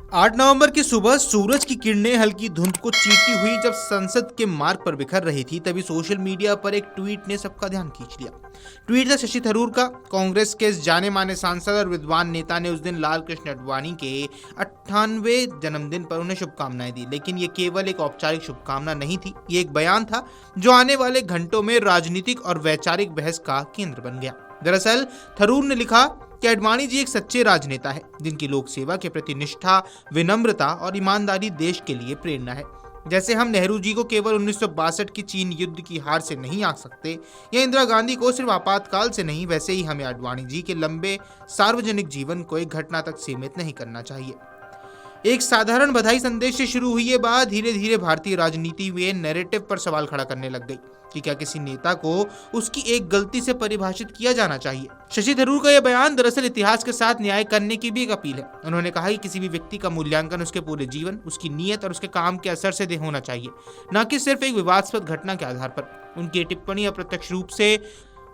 8 नवंबर की सुबह सूरज की किरणें हल्की धुंध को चीरती हुई जब संसद के मार्ग पर बिखर रही थी, तभी सोशल मीडिया पर एक ट्वीट ने सबका ध्यान खींच लिया। ट्वीट था शशि थरूर का। कांग्रेस के इस जाने माने सांसद और विद्वान नेता ने उस दिन लाल कृष्ण आडवाणी के 98वें जन्मदिन पर उन्हें शुभकामनाएं दी। लेकिन ये केवल एक औपचारिक शुभकामना नहीं थी, ये एक बयान था जो आने वाले घंटों में राजनीतिक और वैचारिक बहस का केंद्र बन गया। दरअसल थरूर ने लिखा कि आडवाणी जी एक सच्चे राजनेता है जिनकी लोक सेवा के प्रति निष्ठा, विनम्रता और ईमानदारी देश के लिए प्रेरणा है। जैसे हम नेहरू जी को केवल 1962 की चीन युद्ध की हार से नहीं आंक सकते या इंदिरा गांधी को सिर्फ आपातकाल से नहीं, वैसे ही हमें आडवाणी जी के लंबे सार्वजनिक जीवन को एक घटना तक सीमित नहीं करना चाहिए। एक साधारण बधाई संदेश से शुरू हुई ये बात धीरे धीरे भारतीय राजनीति में नैरेटिव पर सवाल खड़ा करने लग गई कि क्या किसी नेता को उसकी एक गलती से परिभाषित किया जाना चाहिए। शशि थरूर का यह बयान दरअसल इतिहास के साथ न्याय करने की भी एक अपील है। उन्होंने कहा कि किसी भी व्यक्ति का मूल्यांकन उसके पूरे जीवन, उसकी नीयत और उसके काम के असर से होना चाहिए, न कि सिर्फ एक विवादास्पद घटना के आधार पर। उनकी टिप्पणी अप्रत्यक्ष रूप से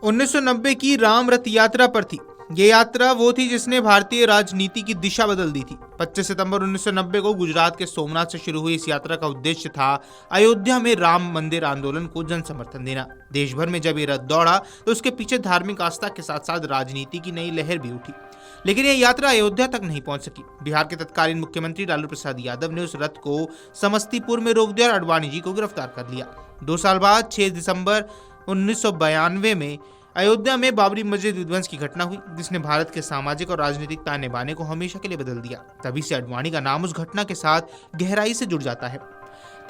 1990 की राम रथ यात्रा पर थी। ये यात्रा वो थी जिसने भारतीय राजनीति की दिशा बदल दी थी। 25 सितंबर 1990 को गुजरात के सोमनाथ से शुरू हुई इस यात्रा का उद्देश्य था अयोध्या में राम मंदिर आंदोलन को जन समर्थन देना। देश भर में जब ये रथ दौड़ा तो उसके पीछे धार्मिक आस्था के साथ साथ राजनीति की नई लहर भी उठी। लेकिन यह यात्रा अयोध्या तक नहीं पहुंच सकी। बिहार के तत्कालीन मुख्यमंत्री लालू प्रसाद यादव ने उस रथ को समस्तीपुर में रोक दिया और आडवाणी जी को गिरफ्तार कर लिया। 2 साल बाद 6 दिसंबर 1992 में अयोध्या में बाबरी मस्जिद विध्वंस की घटना हुई, जिसने भारत के सामाजिक और राजनीतिक ताने बाने को हमेशा के लिए बदल दिया। तभी से आडवाणी का नाम उस घटना के साथ गहराई से जुड़ जाता है।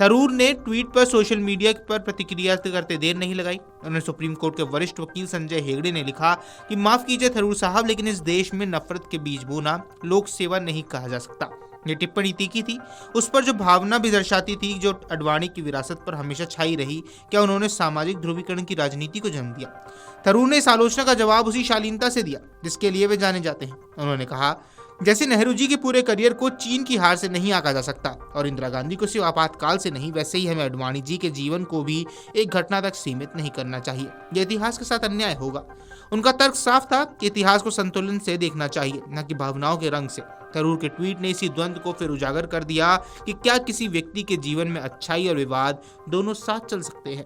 थरूर ने ट्वीट पर सोशल मीडिया पर प्रतिक्रिया करते देर नहीं लगाई। उन्होंने सुप्रीम कोर्ट के वरिष्ठ वकील संजय हेगड़े ने लिखा कि माफ कीजिए थरूर साहब, लेकिन इस देश में नफरत के बीज बोना लोक सेवा नहीं कहा जा सकता। ये टिप्पणी तीखी थी, उस पर जो भावना भी दर्शाती थी जो आडवाणी की विरासत पर हमेशा छाई रही। क्या उन्होंने सामाजिक ध्रुवीकरण की राजनीति को जन्म दिया? थरूर ने इस आलोचना का जवाब उसी शालीनता से दिया जिसके लिए वे जाने जाते हैं। उन्होंने कहा, जैसे नेहरू जी के पूरे करियर को चीन की हार से नहीं आंका जा सकता और इंदिरा गांधी को सिर्फ आपातकाल से नहीं, वैसे ही हमें आडवाणी जी के जीवन को भी एक घटना तक सीमित नहीं करना चाहिए। यह इतिहास के साथ अन्याय होगा। उनका तर्क साफ था कि इतिहास को संतुलन से देखना चाहिए, न कि भावनाओं के रंग से। थरूर के ट्वीट ने इसी द्वंद्व को फिर उजागर कर दिया कि क्या किसी व्यक्ति के जीवन में अच्छाई और विवाद दोनों साथ चल सकते हैं।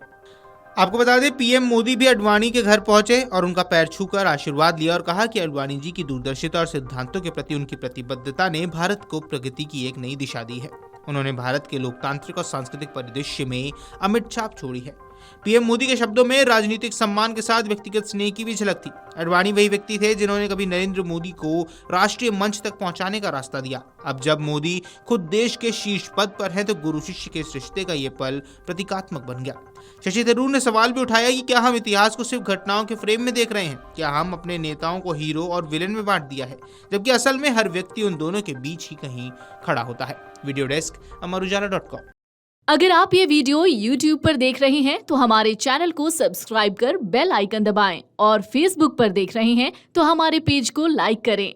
आपको बता दें, पीएम मोदी भी आडवाणी के घर पहुंचे और उनका पैर छूकर आशीर्वाद लिया और कहा कि आडवाणी जी की दूरदर्शिता और सिद्धांतों के प्रति उनकी प्रतिबद्धता ने भारत को प्रगति की एक नई दिशा दी है। उन्होंने भारत के लोकतांत्रिक और सांस्कृतिक परिदृश्य में अमिट छाप छोड़ी है। पीएम मोदी के शब्दों में राजनीतिक सम्मान के साथ व्यक्तिगत स्नेह की भी झलक थी। आडवाणी वही व्यक्ति थे जिन्होंने कभी नरेंद्र मोदी को राष्ट्रीय मंच तक पहुंचाने का रास्ता दिया। अब जब मोदी खुद देश के शीर्ष पद पर हैं तो गुरु शिष्य के इस रिश्ते का ये पल प्रतीकात्मक बन गया। शशि थरूर ने सवाल भी उठाया कि क्या हम इतिहास को सिर्फ घटनाओं के फ्रेम में देख रहे हैं? क्या हम अपने नेताओं को हीरो और विलेन में बांट दिया है, जबकि असल में हर व्यक्ति उन दोनों के बीच ही कहीं खड़ा होता है। वीडियो डेस्क अमरुजाला.com। अगर आप ये वीडियो YouTube पर देख रहे हैं तो हमारे चैनल को सब्सक्राइब कर बेल आइकन दबाएं और Facebook पर देख रहे हैं तो हमारे पेज को लाइक करें।